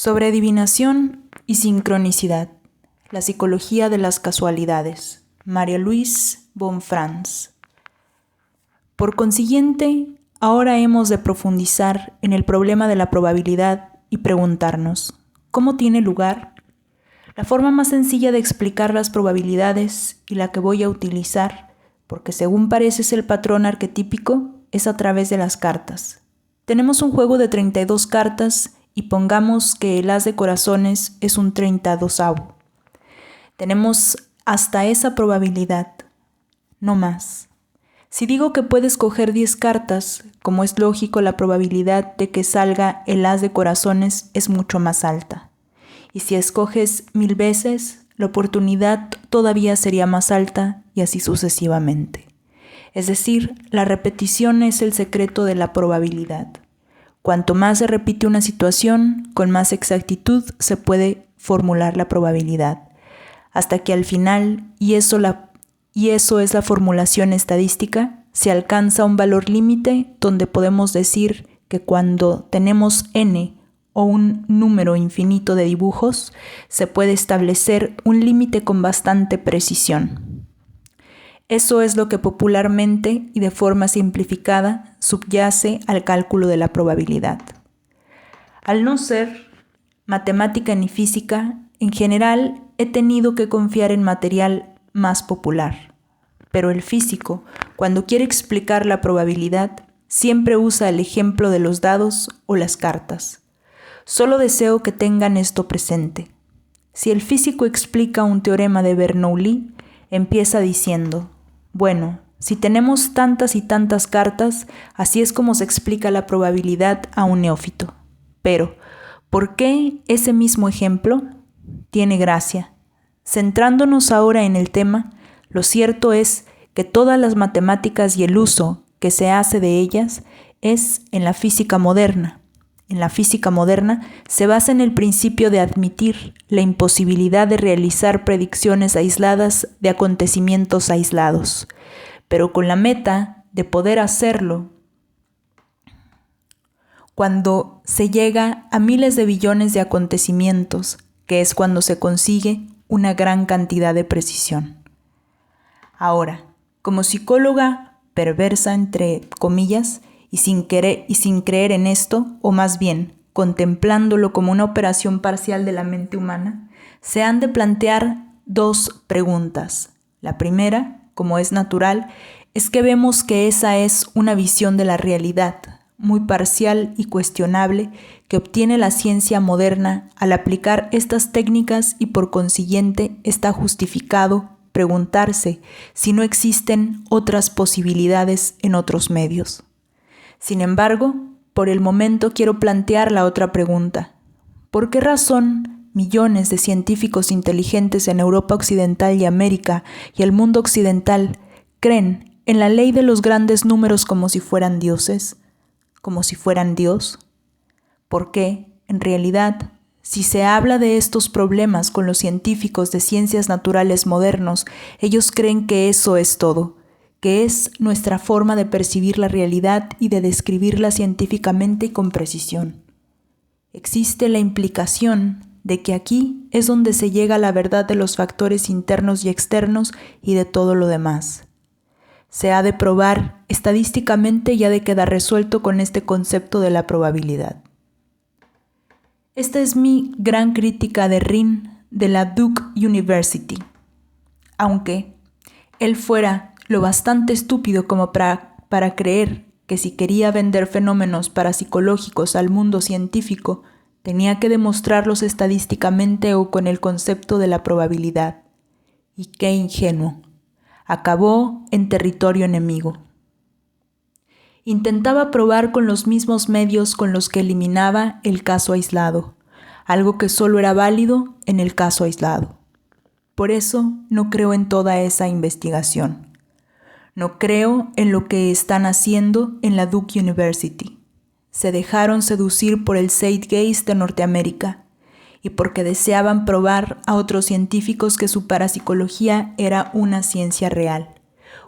Sobre adivinación y sincronicidad, la psicología de las casualidades, Marie-Louise von Franz. Por consiguiente, ahora hemos de profundizar en el problema de la probabilidad y preguntarnos, ¿cómo tiene lugar? La forma más sencilla de explicar las probabilidades y la que voy a utilizar, porque según parece es el patrón arquetípico, es a través de las cartas. Tenemos un juego de 32 cartas y pongamos que el as de corazones es un 32avo. Tenemos hasta esa probabilidad, no más. Si digo que puedes coger 10 cartas, como es lógico, la probabilidad de que salga el as de corazones es mucho más alta. Y si escoges 1000 veces, la oportunidad todavía sería más alta y así sucesivamente. Es decir, la repetición es el secreto de la probabilidad. Cuanto más se repite una situación, con más exactitud se puede formular la probabilidad, hasta que al final, y eso es la formulación estadística, se alcanza un valor límite donde podemos decir que cuando tenemos n o un número infinito de dibujos, se puede establecer un límite con bastante precisión. Eso es lo que popularmente y de forma simplificada subyace al cálculo de la probabilidad. Al no ser matemática ni física, en general he tenido que confiar en material más popular. Pero el físico, cuando quiere explicar la probabilidad, siempre usa el ejemplo de los dados o las cartas. Solo deseo que tengan esto presente. Si el físico explica un teorema de Bernoulli, empieza diciendo, bueno, si tenemos tantas y tantas cartas, así es como se explica la probabilidad a un neófito. Pero, ¿por qué ese mismo ejemplo? Tiene gracia. Centrándonos ahora en el tema, lo cierto es que todas las matemáticas y el uso que se hace de ellas es en la física moderna. En la física moderna se basa en el principio de admitir la imposibilidad de realizar predicciones aisladas de acontecimientos aislados, pero con la meta de poder hacerlo cuando se llega a miles de billones de acontecimientos, que es cuando se consigue una gran cantidad de precisión. Ahora, como psicóloga perversa, entre comillas, y sin creer en esto, o más bien, contemplándolo como una operación parcial de la mente humana, se han de plantear dos preguntas. La primera, como es natural, es que vemos que esa es una visión de la realidad, muy parcial y cuestionable, que obtiene la ciencia moderna al aplicar estas técnicas y por consiguiente está justificado preguntarse si no existen otras posibilidades en otros medios. Sin embargo, por el momento quiero plantear la otra pregunta. ¿Por qué razón millones de científicos inteligentes en Europa Occidental y América y el mundo occidental creen en la ley de los grandes números como si fueran dioses? ¿Como si fueran Dios? ¿Por qué, en realidad, si se habla de estos problemas con los científicos de ciencias naturales modernos, ellos creen que eso es todo, que es nuestra forma de percibir la realidad y de describirla científicamente y con precisión? Existe la implicación de que aquí es donde se llega a la verdad de los factores internos y externos y de todo lo demás. Se ha de probar estadísticamente y ha de quedar resuelto con este concepto de la probabilidad. Esta es mi gran crítica de Rhine de la Duke University. Aunque él fuera lo bastante estúpido como para creer que si quería vender fenómenos parapsicológicos al mundo científico, tenía que demostrarlos estadísticamente o con el concepto de la probabilidad. Y qué ingenuo. Acabó en territorio enemigo. Intentaba probar con los mismos medios con los que eliminaba el caso aislado, algo que solo era válido en el caso aislado. Por eso no creo en toda esa investigación. No creo en lo que están haciendo en la Duke University. Se dejaron seducir por el zeitgeist de Norteamérica y porque deseaban probar a otros científicos que su parapsicología era una ciencia real.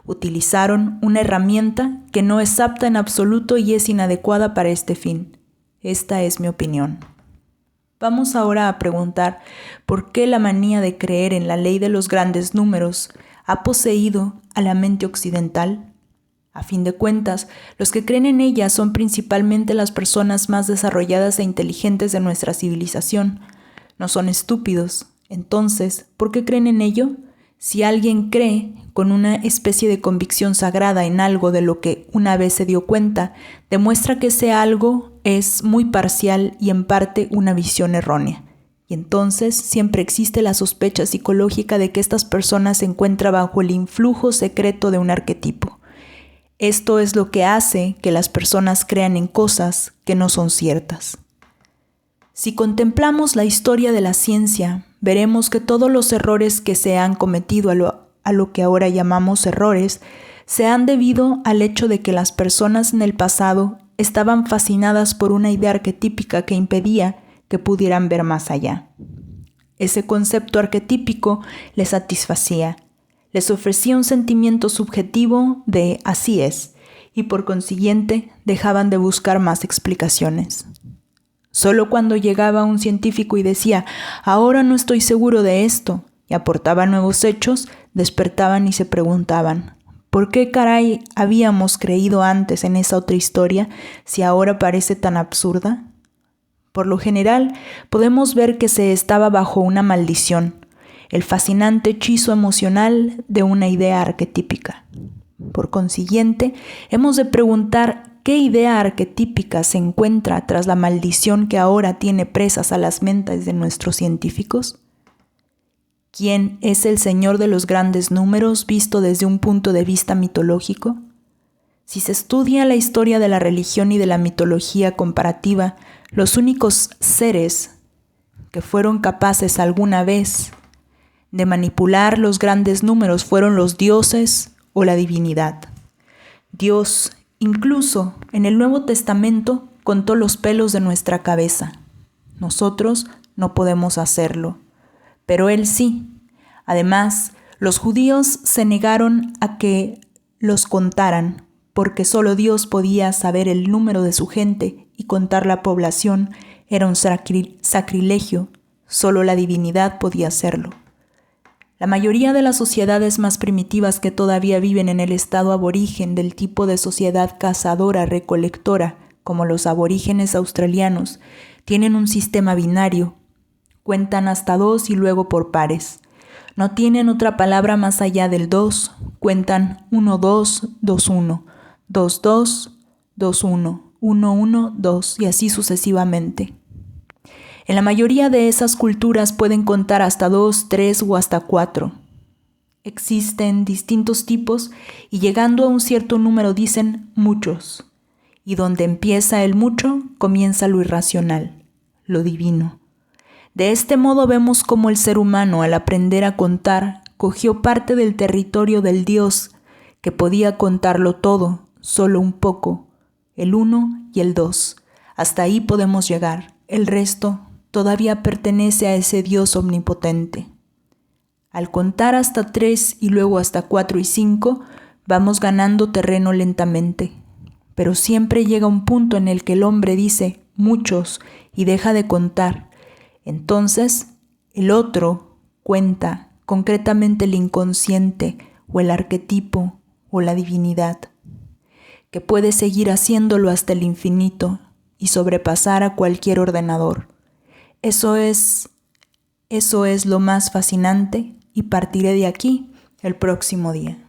Utilizaron una herramienta que no es apta en absoluto y es inadecuada para este fin. Esta es mi opinión. Vamos ahora a preguntar por qué la manía de creer en la ley de los grandes números ha poseído a la mente occidental. A fin de cuentas, los que creen en ella son principalmente las personas más desarrolladas e inteligentes de nuestra civilización. No son estúpidos. Entonces, ¿por qué creen en ello? Si alguien cree con una especie de convicción sagrada en algo de lo que una vez se dio cuenta, demuestra que ese algo es muy parcial y en parte una visión errónea. Y entonces siempre existe la sospecha psicológica de que estas personas se encuentran bajo el influjo secreto de un arquetipo. Esto es lo que hace que las personas crean en cosas que no son ciertas. Si contemplamos la historia de la ciencia, veremos que todos los errores que se han cometido a lo que ahora llamamos errores, se han debido al hecho de que las personas en el pasado estaban fascinadas por una idea arquetípica que impedía que pudieran ver más allá. Ese concepto arquetípico les satisfacía, les ofrecía un sentimiento subjetivo de así es, y por consiguiente dejaban de buscar más explicaciones. Solo cuando llegaba un científico y decía, ahora no estoy seguro de esto, y aportaba nuevos hechos, despertaban y se preguntaban, ¿por qué caray habíamos creído antes en esa otra historia si ahora parece tan absurda? Por lo general, podemos ver que se estaba bajo una maldición, el fascinante hechizo emocional de una idea arquetípica. Por consiguiente, hemos de preguntar qué idea arquetípica se encuentra tras la maldición que ahora tiene presas a las mentes de nuestros científicos. ¿Quién es el Señor de los grandes números visto desde un punto de vista mitológico? Si se estudia la historia de la religión y de la mitología comparativa, los únicos seres que fueron capaces alguna vez de manipular los grandes números fueron los dioses o la divinidad. Dios, incluso en el Nuevo Testamento, contó los pelos de nuestra cabeza. Nosotros no podemos hacerlo, pero Él sí. Además, los judíos se negaron a que los contaran, porque solo Dios podía saber el número de su gente y contar la población era un sacrilegio, solo la divinidad podía hacerlo. La mayoría de las sociedades más primitivas que todavía viven en el estado aborigen del tipo de sociedad cazadora-recolectora, como los aborígenes australianos, tienen un sistema binario. Cuentan hasta 2 y luego por pares. No tienen otra palabra más allá del 2. Cuentan 1, 2, 2, 1, 2, 2, 2, 1, 1, 1, 2 y así sucesivamente. En la mayoría de esas culturas pueden contar hasta 2, 3 o hasta 4. Existen distintos tipos y llegando a un cierto número dicen muchos. Y donde empieza el mucho, comienza lo irracional, lo divino. De este modo vemos cómo el ser humano, al aprender a contar, cogió parte del territorio del Dios, que podía contarlo todo, solo un poco, el 1 y el 2. Hasta ahí podemos llegar, el resto todavía pertenece a ese Dios omnipotente. Al contar hasta 3 y luego hasta 4 y 5, vamos ganando terreno lentamente. Pero siempre llega un punto en el que el hombre dice muchos y deja de contar. Entonces, el otro cuenta, concretamente el inconsciente o el arquetipo o la divinidad, que puede seguir haciéndolo hasta el infinito y sobrepasar a cualquier ordenador. Eso es lo más fascinante y partiré de aquí el próximo día.